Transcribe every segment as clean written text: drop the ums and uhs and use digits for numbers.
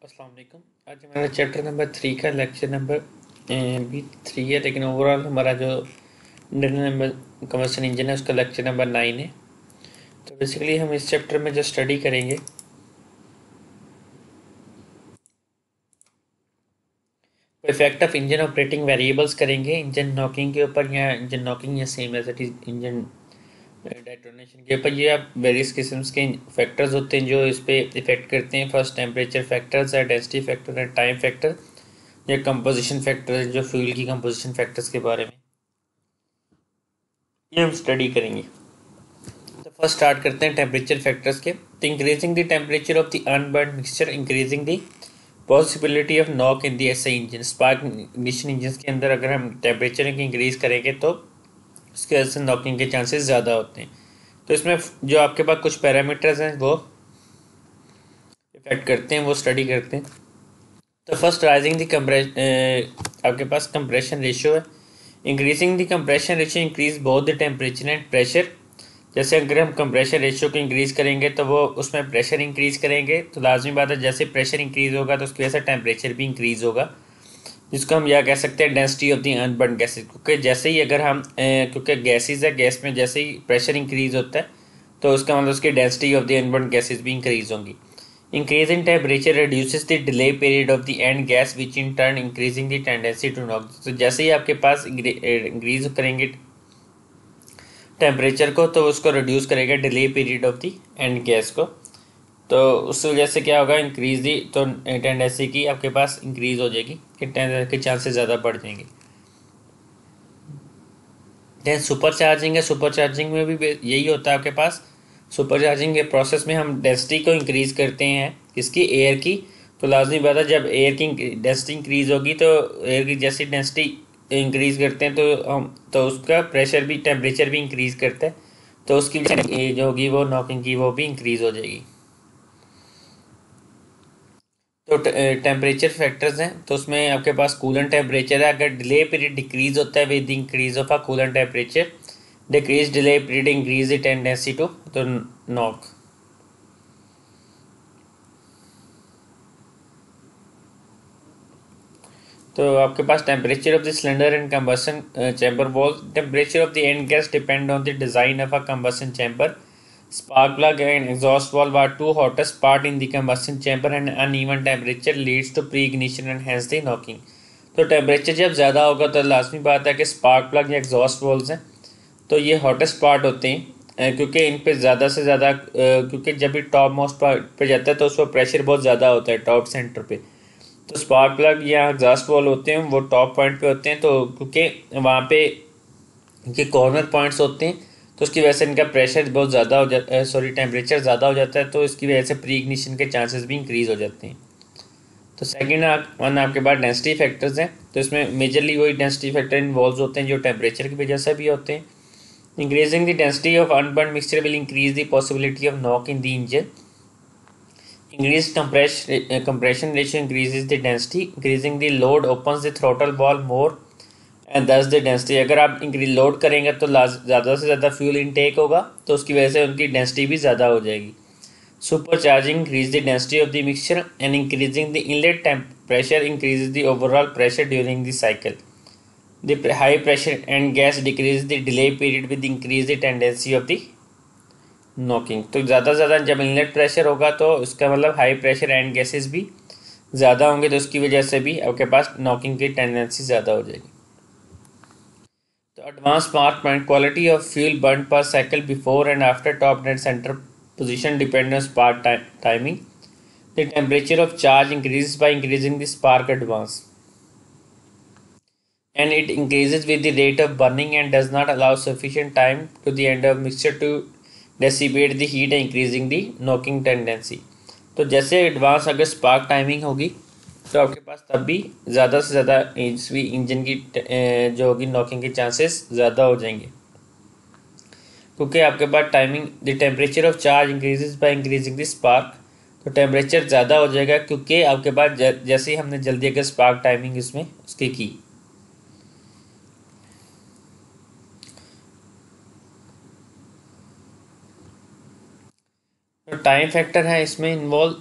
अस्सलाम वालेकुम। आज हमारा चैप्टर नंबर 3 का लेक्चर नंबर भी 3 है, लेकिन ओवरऑल हमारा जो इंटरनल नंबर कम्बशन इंजन है उसका लेक्चर नंबर 9 है। तो बेसिकली हम इस चैप्टर में जो स्टडी करेंगे effect of engine operating variables करेंगे इंजन नॉकिंग के ऊपर, या इंजन नॉकिंग या same as it is engine detonation के ऊपर। ये आप वेरियस किस्म के फैक्टर्स होते हैं जो इस पर इफेक्ट करते हैं। फर्स्ट टेम्परेचर फैक्टर्स है, डेंसिटी फैक्टर है, टाइम फैक्टर या कंपोजिशन फैक्टर है, जो फ्यूल की कंपोजिशन फैक्टर्स के बारे में ये हम स्टडी करेंगे। तो फर्स्ट स्टार्ट करते हैं टेम्परेचर फैक्टर्स के। तो increasing the temperature of the unburn mixture increasing the possibility of knock in the SI engine. Spark ignition engine के अंदर अगर हम टेम्परेचर की इंक्रीज करेंगे तो उसके वजह से नॉकिंग के चांसेस ज़्यादा होते हैं। तो इसमें जो आपके पास कुछ पैरामीटर्स हैं वो इफेक्ट करते हैं, वो स्टडी करते हैं। तो फर्स्ट राइजिंग द आपके पास कंप्रेशन रेशियो है। Increasing the compression ratio increase both the temperature and pressure. जैसे अगर हम कंप्रेशर रेशियो को इंक्रीज़ करेंगे तो वो उसमें प्रेशर इंक्रीज़ करेंगे, तो लाजमी बात है जैसे प्रेशर इंक्रीज़ होगा तो उसकी वजह से टेम्परेचर भी इंक्रीज़ होगा, जिसको हम यह कह सकते हैं density of the unburnt gases. क्योंकि जैसे ही अगर हम क्योंकि गैसेज है, गैस में जैसे ही प्रेशर इंक्रीज़ होता है तो उसका मतलब उसकी density of the unburnt gases भी इंक्रीज़ होंगी। Increase in temperature reduces the delay period of the end gas which in turn increasing the tendency to knock. तो जैसे ही आपके पास इंक्रीज करेंगे टेम्परेचर को तो उसको रिड्यूस करेगा delay period of the and gas को। तो उस वजह से क्या होगा, इंक्रीज दी तो टेंडेंसी की आपके पास इंक्रीज हो जाएगी कि चांसेस ज़्यादा बढ़ जाएंगे। दैन सुपर चार्जिंग है। सुपर चार्जिंग में भी यही होता है आपके पास। सुपर चार्जिंग के प्रोसेस में हम डेंसिटी को इंक्रीज़ करते हैं, किसकी, एयर की। तो लाजमी बात है जब एयर की डेंसिटी इंक्रीज़ होगी तो एयर की जैसी डेंसिटी इंक्रीज़ करते हैं तो हम तो उसका प्रेशर भी, टेम्परेचर भी इंक्रीज़ करता है, तो उसकी जो होगी वो नॉकिंग की वो भी इंक्रीज़ हो जाएगी। तो टेम्परेचर फैक्टर्स हैं, तो उसमें आपके पास कूलेंट टेम्परेचर है। अगर डिले पीरियड डिक्रीज होता है with increase of a coolant temperature, decrease delay period increase the tendency to to knock. तो आपके पास temperature of the cylinder and combustion chamber wall. Temperature of the end gas depend on the design of a combustion chamber. Spark plug and exhaust valve are two hottest part in the combustion chamber and uneven temperature leads to pre-ignition and hence the knocking। तो temperature जब ज़्यादा होगा तो लाजमी बात है कि spark plug या एग्जॉस्ट वॉल्व्स हैं तो ये हॉटेस्ट पार्ट होते हैं, क्योंकि इन पे ज़्यादा से ज़्यादा क्योंकि जब भी टॉप मोस्ट पे जाता है तो उस पर प्रेशर बहुत ज़्यादा होता है टॉप सेंटर पे। तो स्पार्क प्लग या एग्जॉस्ट वॉल्व होते हैं वो टॉप पॉइंट पे होते हैं, तो क्योंकि वहाँ पे इनके कॉर्नर पॉइंट्स होते हैं तो उसकी वजह से इनका प्रेशर बहुत ज़्यादा हो जाता है, सॉरी टेम्परेचर ज़्यादा हो जाता है, तो इसकी वजह से प्री इग्निशन के चांसेस भी इंक्रीज़ हो जाते हैं। तो सेकंड वन आपके पास डेंसिटी फैक्टर्स हैं। तो इसमें मेजरली वही डेंसिटी फैक्टर इन्वॉल्व होते हैं जो टेम्परेचर की वजह से भी होते हैं। Increasing the density of unburnt mixture will increase the possibility of knock in the engine. Increase compression ratio increases the density, increasing the load opens the throttle valve more and दस the density. अगर आप increase load करेंगे तो ज़्यादा से ज़्यादा fuel intake होगा, तो उसकी वजह से उनकी डेंसिटी भी ज़्यादा हो जाएगी। Super charging increase the density of the mixture and increasing the inlet pressure increase the overall pressure during the cycle. The high pressure and gas decrease the delay period with increase the tendency of the knocking. तो ज़्यादा से ज़्यादा जब inlet pressure होगा तो इसका मतलब high pressure and gases भी ज़्यादा होंगे, तो उसकी वजह से भी आपके पास नॉकिंग की टेंडेंसी ज़्यादा हो जाएगी। तो advance mark point quality of fuel burn per cycle before and after top dead centre position depend on spark timing. The temperature of charge increases by increasing the spark advance and it increases with the rate of burning and does not allow sufficient time to the end of mixture to dissipate the heat increasing the knocking tendency। तो जैसे advance अगर spark timing होगी तो आपके पास तब भी ज़्यादा से ज़्यादा इंजन की जो होगी नॉकिंग के चांसेस ज़्यादा हो जाएंगे, क्योंकि आपके पास timing the temperature of charge increases by increasing the spark. तो टेम्परेचर ज़्यादा हो जाएगा क्योंकि आपके पास जैसे ही हमने जल्दी अगर स्पार्क टाइमिंग इसमें उसकी की। तो टाइम फैक्टर है इसमें इन्वॉल्व।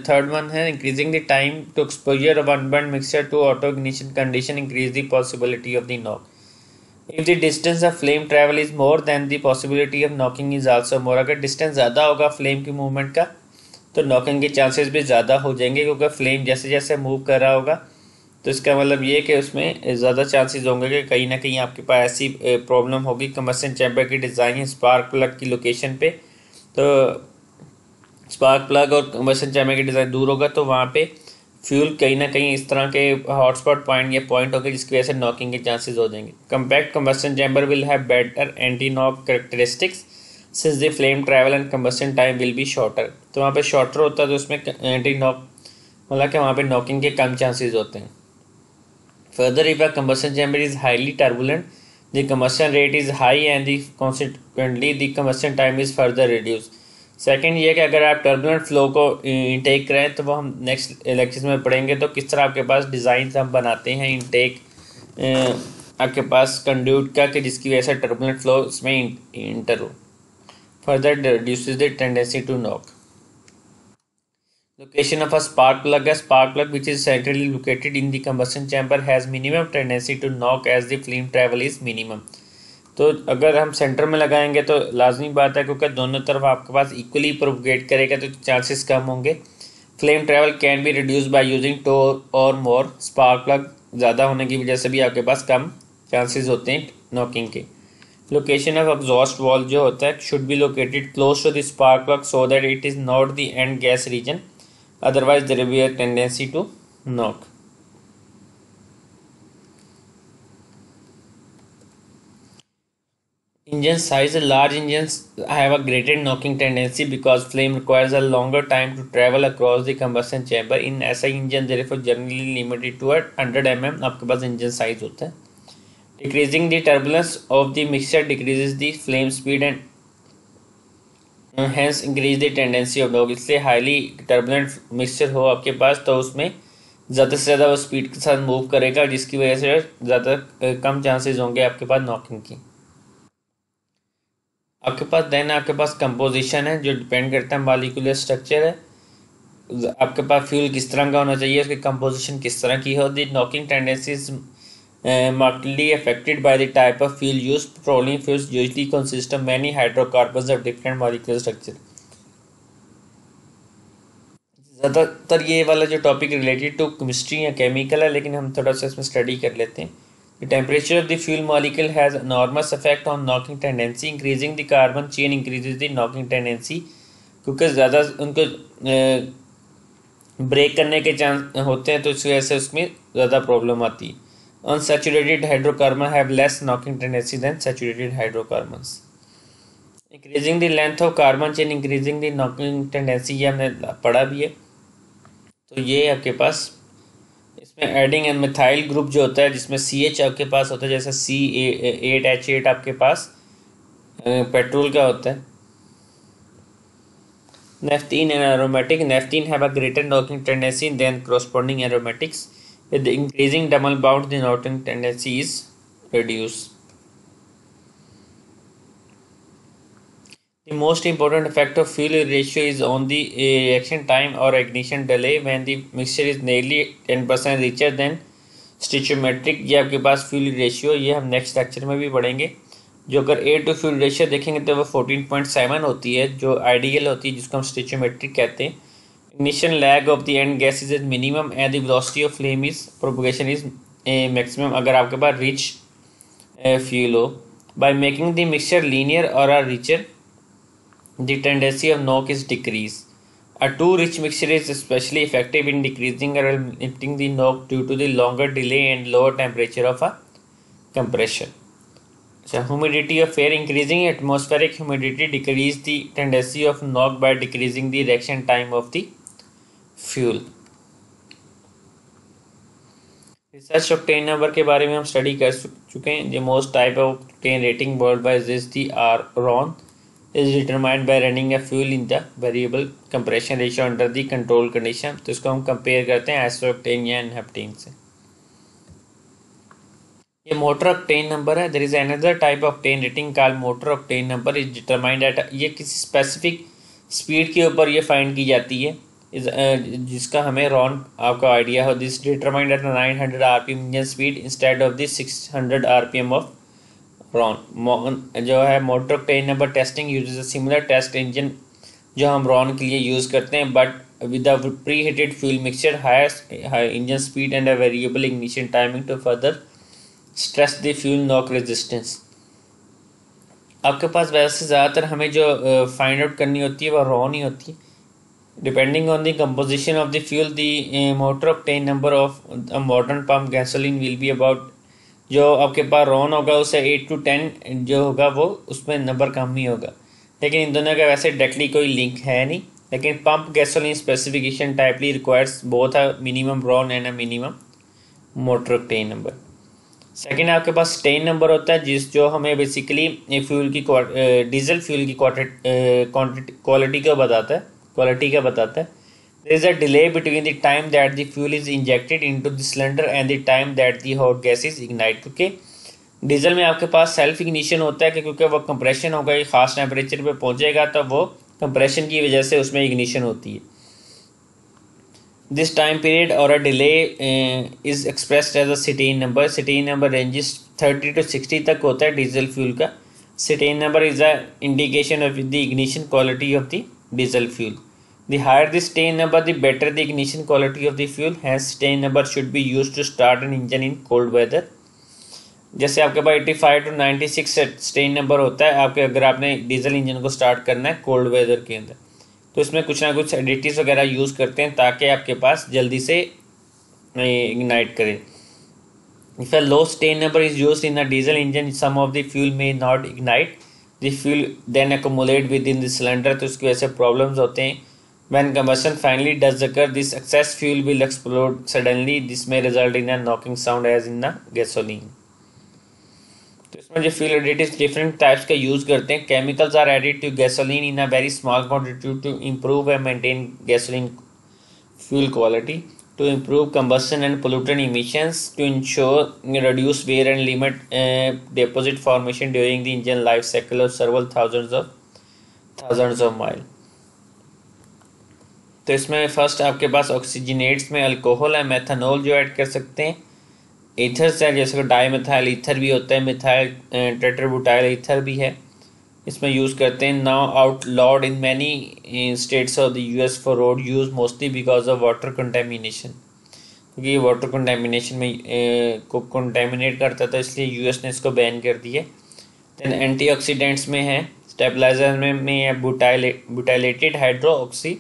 थर्ड वन है increasing the time to exposure of unburnt mixture to auto ignition condition increase the possibility of the knock. If the distance of flame travel is more then the possibility of knocking is also more. अगर distance ज़्यादा होगा flame की movement का तो knocking के chances भी ज़्यादा हो जाएंगे, क्योंकि फ्लेम जैसे जैसे मूव कर रहा होगा तो इसका मतलब ये कि उसमें ज़्यादा चांसेस होंगे कि कहीं ना कहीं आपके पास ऐसी प्रॉब्लम होगी कंबशन चैम्बर की डिज़ाइन स्पार्क प्लग की लोकेशन पे। तो स्पार्क प्लग और कंबशन चैम्बर की डिज़ाइन दूर होगा तो वहाँ पे फ्यूल कहीं ना कहीं इस तरह के हॉटस्पॉट पॉइंट या पॉइंट होंगे जिसकी वजह से नॉकिंग के चांसेस हो जाएंगे। Compact combustion chamber will have better anti knock characteristics since the flame travel and combustion time will be shorter. तो वहाँ पे शॉर्टर होता है तो उसमें एंटी नॉक मतलब कि वहाँ पे नॉकिंग के कम चांसेस होते हैं। Further if a combustion chamber is highly turbulent the combustion rate is high and the consequently the combustion time is further reduce. Second ये कि अगर आप टर्बुलेंट फ्लो को इनटेक करें तो वो हम नेक्स्ट लेक्चर में पढ़ेंगे तो किस तरह आपके पास डिज़ाइन हम बनाते हैं इनटेक आपके पास कंड्यूट का कि जिसकी वजह से टर्बुलेंट फ्लो इसमें इंटर हो। Further reduces the tendency to knock. Location of a spark plug. A spark plug which is centrally located in the combustion chamber has minimum tendency to knock as the flame travel is minimum. तो अगर हम centre में लगाएंगे तो लाजमी बात है क्योंकि दोनों तरफ आपके पास इक्वली प्रोपगेट करेगा तो चांसेस कम होंगे। Flame travel can be reduce by using two और मोर स्पार्क प्लग। ज़्यादा होने की वजह से भी आपके पास कम चांसेस होते हैं नॉकिंग के। लोकेशन ऑफ एग्जॉस्ट वॉल्व जो होता है should be located close to the spark plug so that it is not the end gas region, otherwise there will be a tendency to knock. Engine size. Large engines have a greater knocking tendency because flame requires a longer time to travel across the combustion chamber. In ऐसा engine therefore generally limited to 100 mm आपके पास engine size होता है। Decreasing the turbulence of the mixture decreases the flame speed and hence increase the tendency of knock. इसलिए highly turbulent mixture हो आपके पास तो उसमें ज़्यादा से ज़्यादा वो स्पीड के साथ मूव करेगा जिसकी वजह से ज़्यादा कम चांसेस होंगे आपके पास नॉकिंग की। आपके पास देन आपके पास कंपोजिशन है जो डिपेंड करता है मॉलिक्यूलर स्ट्रक्चर है। आपके पास फ्यूल किस तरह का होना चाहिए, उसकी कंपोजिशन किस तरह की हो। The knocking tendencies markedly affected by the type of fuel used. Petroleum fuels usually consist of many hydrocarbons of different molecular structure. ज़्यादातर ये वाला जो टॉपिक रिलेटेड टू केमिस्ट्री या केमिकल है, लेकिन हम थोड़ा सा इसमें स्टडी कर लेते हैं। The temperature of the fuel molecule has enormous effect on knocking tendency. Increasing the carbon chain increases the knocking tendency. क्योंकि ज़्यादा उनको ब्रेक करने के चांस होते हैं तो इस वजह से उसमें ज़्यादा प्रॉब्लम आती है। Unsaturated hydrocarbons have less knocking tendency than saturated hydrocarbons. Increasing the length of carbon chain increasing the knocking tendency, ये हमने पढ़ा भी है। तो ये आपके पास इसमें एडिंग एंड मिथाइल ग्रुप जो होता है जिसमें CH आपके पास होता है, जैसे C8H8 आपके पास पेट्रोल का होता है। Naphthene and aromatic. Naphthene have a greater knocking tendency than corresponding aromatics. With the increasing double bound, the knocking tendency is reduced. The most important effect of fuel ratio is on the reaction time or ignition delay when the mixture is nearly 10% richer than stoichiometric. ये आपके पास fuel ratio, ये हम next lecture में भी पढ़ेंगे। जो अगर air to fuel ratio देखेंगे तो वो 14.7 होती है जो आइडियल होती है, जिसको हम स्टोइचोमेट्रिक कहते हैं। Ignition lag of the end gases is minimum and the velocity of flame is propagation is maximum अगर आपके पास rich fuel हो। By making the mixture linear or a richer, the tendency of knock is decreased. A too rich mixture is especially effective in decreasing or limiting the knock due to the longer delay and lower temperature of a compression. So humidity of air. Increasing atmospheric humidity decrease the tendency of knock by decreasing the reaction time of the fuel. Research octane number के बारे में हम study कर चुके हैं। The most type of octane rating world wise is the RON is determined by running a fuel in the variable compression ratio under the control condition. तो इसको हम कंपेयर करते हैं आइसोक्टेन या हेप्टेन से। ये मोटर ऑक्टेन नंबर है। There is another type of octane rating called motor octane number is determined at, ये किसी स्पेसिफिक स्पीड के ऊपर ये फाइंड की जाती है, जिसका हमें रॉन आपका आइडिया हो। This determined at 900 RPM engine speed instead of the 600 RPM of RON. जो है motor octane number testing uses a similar test engine जो हम रॉन के लिए यूज़ करते हैं, but with a preheated fuel mixture, higher engine speed and a variable ignition timing to further stress the fuel knock resistance। आपके पास वैसे ज़्यादातर हमें जो फाइंड आउट करनी होती है वो रॉन ही होती है। Depending on the composition of the fuel, the motor octane number of a modern pump gasoline will be about, जो आपके पास रॉन होगा उससे 8 to 10 जो होगा वो उसमें नंबर कम ही होगा। लेकिन इन दोनों का वैसे डायरेक्टली कोई लिंक है नहीं, लेकिन pump gasoline specification typically requires both a minimum RON and a minimum motor octane number. Second आपके पास स्टेन नंबर होता है, जो हमें बेसिकली फ्यूल की डीजल फ्यूल की क्वालिटी का बताता है। There is a delay between the time that the fuel is injected into the cylinder and the time that the hot gas is ignited। क्योंकि डीजल में आपके पास सेल्फ इग्निशन होता है कि क्योंकि वो कंप्रेशन होगा, एक खास टेम्परेचर पे पहुंचेगा तो वो कंप्रेशन की वजह से उसमें इग्निशन होती है। दिस टाइम पीरियड और a delay is expressed as a cetane number. Cetane number ranges 30 to 60 तक होता है डीजल फ्यूल का। Cetane number is a indication of the ignition quality of the diesel fuel. The higher the stain number, the better the ignition quality of the fuel. Hence, stain number should be used to start an engine in cold weather। जैसे आपके पास 85 to 96 stand number होता है आपके, अगर आपने diesel engine को start करना है कोल्ड वेदर के अंदर, तो इसमें कुछ ना कुछ एडिटिव्स वगैरह यूज़ करते हैं ताकि आपके पास जल्दी से इग्नाइट करे। If a low cetane number is used in a diesel engine, some of the fuel may not ignite, the fuel then accumulate within the cylinder, तो उसकी वजह से प्रॉब्लम्स होते हैं। When combustion finally does occur, this excess fuel will explode suddenly. This may result in a knocking sound as in the gasoline। तो इसमें जो fuel additives different types का यूज़ करते हैं। Chemicals are added to gasoline in a very small quantity to improve and maintain gasoline fuel quality, to improve combustion and pollutant emissions, to ensure reduce wear and limit deposit formation during the engine life cycle of several thousands of miles। तो इसमें first आपके पास ऑक्सीजनेट्स में alcohol है, methanol जो add कर सकते हैं, ethers है जैसे डाई मिथाइल ईथर भी होता है, मिथाइल टेट्राब्यूटाइल ईथर भी है, इसमें यूज़ करते हैं। Now outlawed in many states of the US for road use mostly because of water contamination, क्योंकि ये वाटर कंटेमिनेशन में को कंटेमिनेट करता था इसलिए यूएस ने इसको बैन कर दिया। दैन एंटीऑक्सीडेंट्स में है, स्टेबलाइजर में है बुटाइलेटेड हाइड्रो ऑक्सी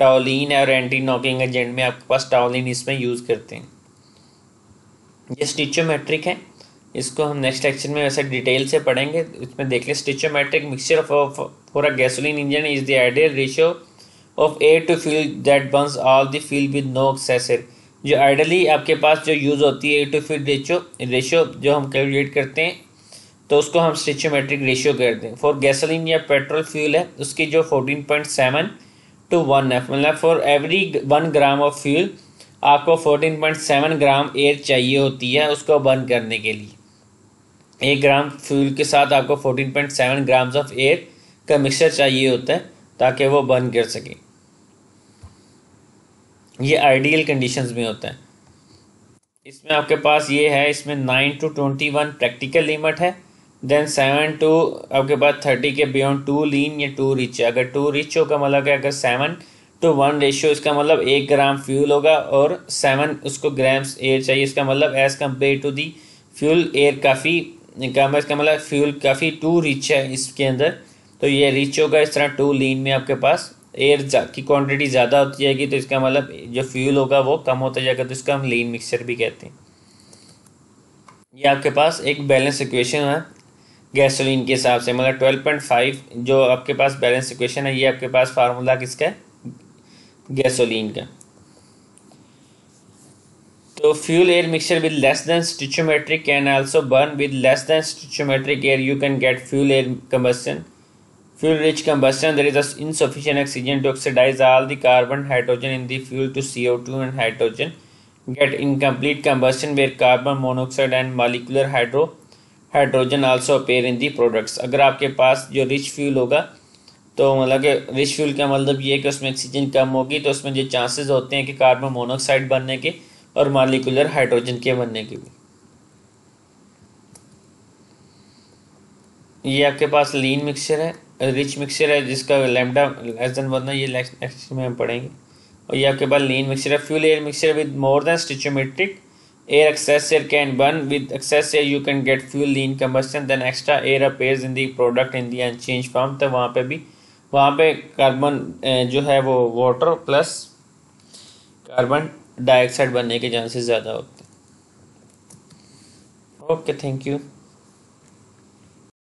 टाओलिन और एंटी नॉकिंग एजेंट में आपके पास टाओलिन इसमें यूज़ करते हैं। ये स्टिचोमेट्रिक है, इसको हम नेक्स्ट लेक्चर में वैसे डिटेल से पढ़ेंगे। इसमें देख लें stoichiometric mixture for a gasoline engine is the ideal ratio of air to fuel that burns all the fuel with no excess air. जो आइडियली आपके पास जो यूज़ होती है एयर टू फ्यूल रेशियो जो हम कैलकुलेट करते हैं तो उसको हम स्टिचोमेट्रिक रेशियो करते हैं। फॉर गैसोलीन या पेट्रोल फ्यूल है उसकी जो 14.7 to 1 है, मतलब for every 1 gram of fuel आपको 14.7 ग्राम एयर चाहिए होती है उसको बर्न करने के लिए। 1 ग्राम फ्यूल के साथ आपको 14.7 ग्राम्स ऑफ एयर का मिक्सचर चाहिए होता है ताकि वो बर्न कर सके। ये आइडियल कंडीशंस में होता है। इसमें आपके पास ये है, इसमें 9 to 21 प्रैक्टिकल लिमिट है, देन 7 to आपके पास 30 के बियॉन्ड 2 लीन या 2 रिच है। अगर 2 रिच होगा मतलब कि अगर 7 to 1 रेशियो, इसका मतलब 1 ग्राम फ्यूल होगा और 7 उसको ग्राम्स एयर चाहिए, इसका मतलब as compare to the fuel air काफ़ी कम है, इसका मतलब फ्यूल काफ़ी 2 रिच है इसके अंदर, तो ये रिच होगा। इस तरह 2 लीन में आपके पास एयर की क्वांटिटी ज़्यादा होती जाएगी तो इसका मतलब जो फ्यूल होगा वो कम होता जाएगा, तो इसका हम लीन मिक्सचर भी कहते हैं। ये आपके पास एक बैलेंस इक्वेशन है गैसोलीन के हिसाब से, मतलब 12.5 जो आपके पास बैलेंस इक्वेशन है, ये आपके पास फार्मूला किसका है, गैसोलीन का। तो fuel air mixture with less than stoichiometric can also burn with less than stoichiometric air, you can get fuel air combustion. Fuel rich combustion, there is insufficient oxygen to oxidize all the carbon hydrogen in the fuel to CO2 and hydrogen. Get incomplete combustion where carbon monoxide and molecular hydrogen also appear in the products। अगर आपके पास जो rich fuel होगा तो मतलब कि rich fuel का मतलब ये है कि उसमें ऑक्सीजन कम होगी, तो उसमें जो चांसेस होते हैं कि कार्बन मोनोऑक्साइड बनने के और मॉलिक्यूलर हाइड्रोजन के बनने के भी। ये आपके पास लीन मिक्सचर है, रिच मिक्सचर है जिसका लैम्डा लेस देन बनना, ये नेक्स्ट में हम पढ़ेंगे। और ये आपके पास लीन मिक्सचर है, fuel air mixture with more than stoichiometric air. Excess air can burn. With excess air you can get fuel lean combustion, then extra air appears in the product in the unchanged form। तो वहाँ पे भी, वहाँ पे carbon जो है वो water plus carbon dioxide बनने के चांसेस ज़्यादा होते हैं। Okay, thank you.